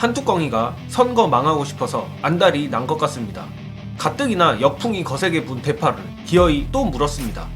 한뚜껑이가 선거 망하고 싶어서 안달이 난 것 같습니다. 가뜩이나 역풍이 거세게 분 대파를 기어이 또 물었습니다.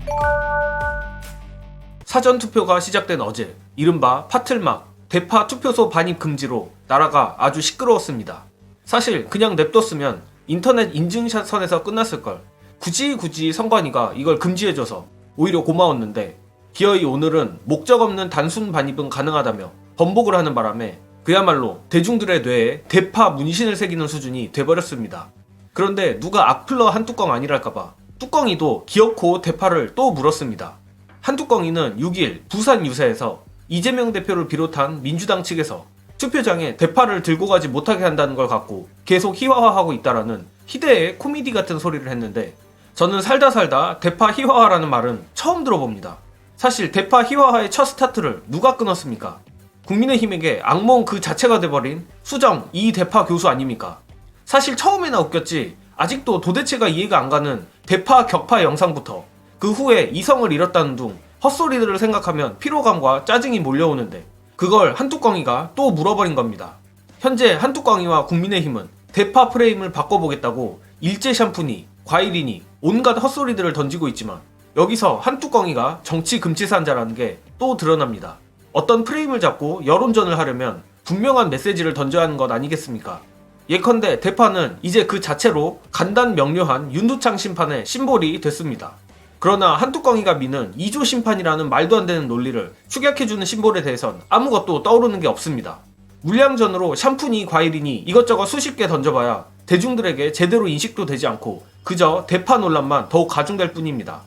사전투표가 시작된 어제 이른바 파틀막 대파 투표소 반입 금지로 나라가 아주 시끄러웠습니다. 사실 그냥 냅뒀으면 인터넷 인증샷 선에서 끝났을걸. 굳이 선관위가 이걸 금지해줘서 오히려 고마웠는데 기어이 오늘은 목적 없는 단순 반입은 가능하다며 번복을 하는 바람에 그야말로 대중들의 뇌에 대파 문신을 새기는 수준이 돼버렸습니다. 그런데 누가 악플러 한뚜껑 아니랄까봐 뚜껑이도 기어코 대파를 또 물었습니다. 한뚜껑이는 6일 부산 유세에서 이재명 대표를 비롯한 민주당 측에서 투표장에 대파를 들고 가지 못하게 한다는 걸 갖고 계속 희화화하고 있다라는 희대의 코미디 같은 소리를 했는데 저는 살다 대파 희화화라는 말은 처음 들어봅니다. 사실 대파 희화화의 첫 스타트를 누가 끊었습니까? 국민의힘에게 악몽 그 자체가 돼버린 수정 이 대파 교수 아닙니까? 사실 처음에나 웃겼지 아직도 도대체가 이해가 안 가는 대파 격파 영상부터 그 후에 이성을 잃었다는 둥 헛소리들을 생각하면 피로감과 짜증이 몰려오는데 그걸 한뚜껑이가 또 물어버린 겁니다. 현재 한뚜껑이와 국민의힘은 대파 프레임을 바꿔보겠다고 일제 샴푸니 과일이니 온갖 헛소리들을 던지고 있지만 여기서 한뚜껑이가 정치 금치산자라는 게 또 드러납니다. 어떤 프레임을 잡고 여론전을 하려면 분명한 메시지를 던져야 하는 것 아니겠습니까? 예컨대 대파는 이제 그 자체로 간단 명료한 윤두창 심판의 심볼이 됐습니다. 그러나 한뚜껑이가 미는 2조 심판이라는 말도 안 되는 논리를 축약해주는 심볼에 대해선 아무것도 떠오르는 게 없습니다. 물량전으로 샴푸니 과일이니 이것저것 수십 개 던져봐야 대중들에게 제대로 인식도 되지 않고 그저 대파 논란만 더욱 가중될 뿐입니다.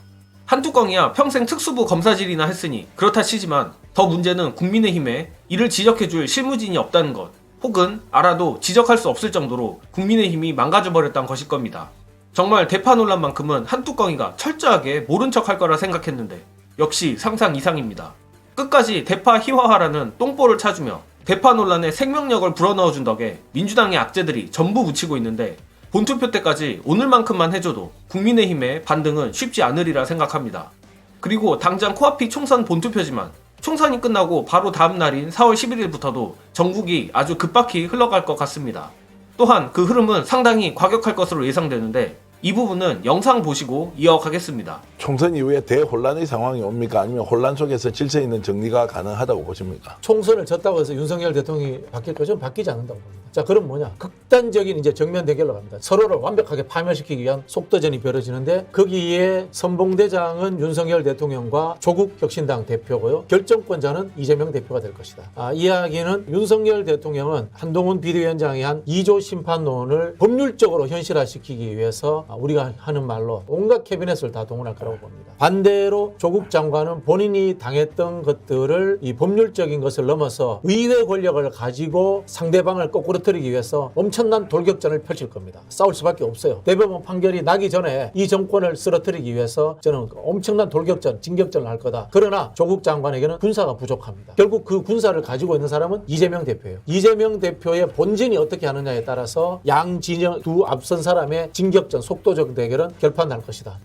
한뚜껑이야 평생 특수부 검사질이나 했으니 그렇다 치지만 더 문제는 국민의힘에 이를 지적해줄 실무진이 없다는 것, 혹은 알아도 지적할 수 없을 정도로 국민의힘이 망가져버렸다는 것일 겁니다. 정말 대파 논란만큼은 한뚜껑이가 철저하게 모른 척 할 거라 생각했는데 역시 상상 이상입니다. 끝까지 대파 희화화라는 똥볼을 찾으며 대파 논란에 생명력을 불어넣어준 덕에 민주당의 악재들이 전부 묻히고 있는데 본투표 때까지 오늘만큼만 해줘도 국민의힘의 반등은 쉽지 않으리라 생각합니다. 그리고 당장 코앞이 총선 본투표지만 총선이 끝나고 바로 다음 날인 4월 11일부터도 전국이 아주 급박히 흘러갈 것 같습니다. 또한 그 흐름은 상당히 과격할 것으로 예상되는데 이 부분은 영상 보시고 이어가겠습니다. 총선 이후에 대혼란의 상황이 옵니까? 아니면 혼란 속에서 질서 있는 정리가 가능하다고 보십니까? 총선을 졌다고 해서 윤석열 대통령이 바뀔 거죠? 바뀌지 않는다고 봅니다. 자, 그럼 뭐냐? 극단적인 이제 정면 대결로 갑니다. 서로를 완벽하게 파멸시키기 위한 속도전이 벌어지는데 거기에 선봉대장은 윤석열 대통령과 조국 혁신당 대표고요. 결정권자는 이재명 대표가 될 것이다. 이야기는 윤석열 대통령은 한동훈 비대위원장이 한 2조 심판론을 법률적으로 현실화시키기 위해서 우리가 하는 말로 온갖 캐비넷을 다 동원할 거라고 봅니다. 반대로 조국 장관은 본인이 당했던 것들을 이 법률적인 것을 넘어서 의회 권력을 가지고 상대방을 거꾸로뜨리기 위해서 엄청난 돌격전을 펼칠 겁니다. 싸울 수밖에 없어요. 대법원 판결이 나기 전에 이 정권을 쓰러뜨리기 위해서 저는 엄청난 돌격전, 진격전을 할 거다. 그러나 조국 장관에게는 군사가 부족합니다. 결국 그 군사를 가지고 있는 사람은 이재명 대표예요. 이재명 대표의 본진이 어떻게 하느냐에 따라서 양 진영 두 앞선 사람의 진격전, 속도적 대결은 결판날 것이다.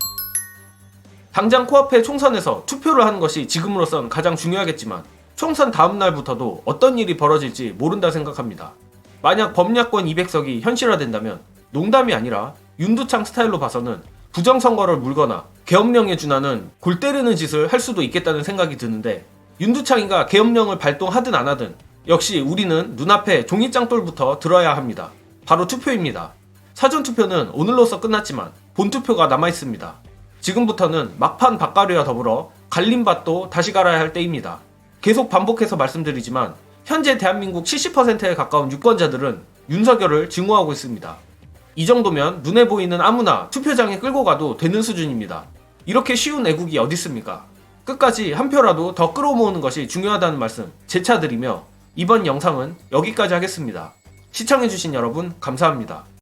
당장 코앞에 총선에서 투표를 하는 것이 지금으로선 가장 중요하겠지만 총선 다음 날부터도 어떤 일이 벌어질지 모른다 생각합니다. 만약 범야권 200석이 현실화된다면 농담이 아니라 윤두창 스타일로 봐서는 부정선거를 물거나 계엄령에 준하는 골 때리는 짓을 할 수도 있겠다는 생각이 드는데 윤두창이가 계엄령을 발동하든 안 하든 역시 우리는 눈앞에 종이장돌부터 들어야 합니다. 바로 투표입니다. 사전투표는 오늘로써 끝났지만 본투표가 남아있습니다. 지금부터는 막판 밭가루와 더불어 갈린 밭도 다시 갈아야 할 때입니다. 계속 반복해서 말씀드리지만 현재 대한민국 70%에 가까운 유권자들은 윤석열을 증오하고 있습니다. 이 정도면 눈에 보이는 아무나 투표장에 끌고 가도 되는 수준입니다. 이렇게 쉬운 애국이 어디 있습니까? 끝까지 한 표라도 더 끌어모으는 것이 중요하다는 말씀 재차 드리며 이번 영상은 여기까지 하겠습니다. 시청해주신 여러분 감사합니다.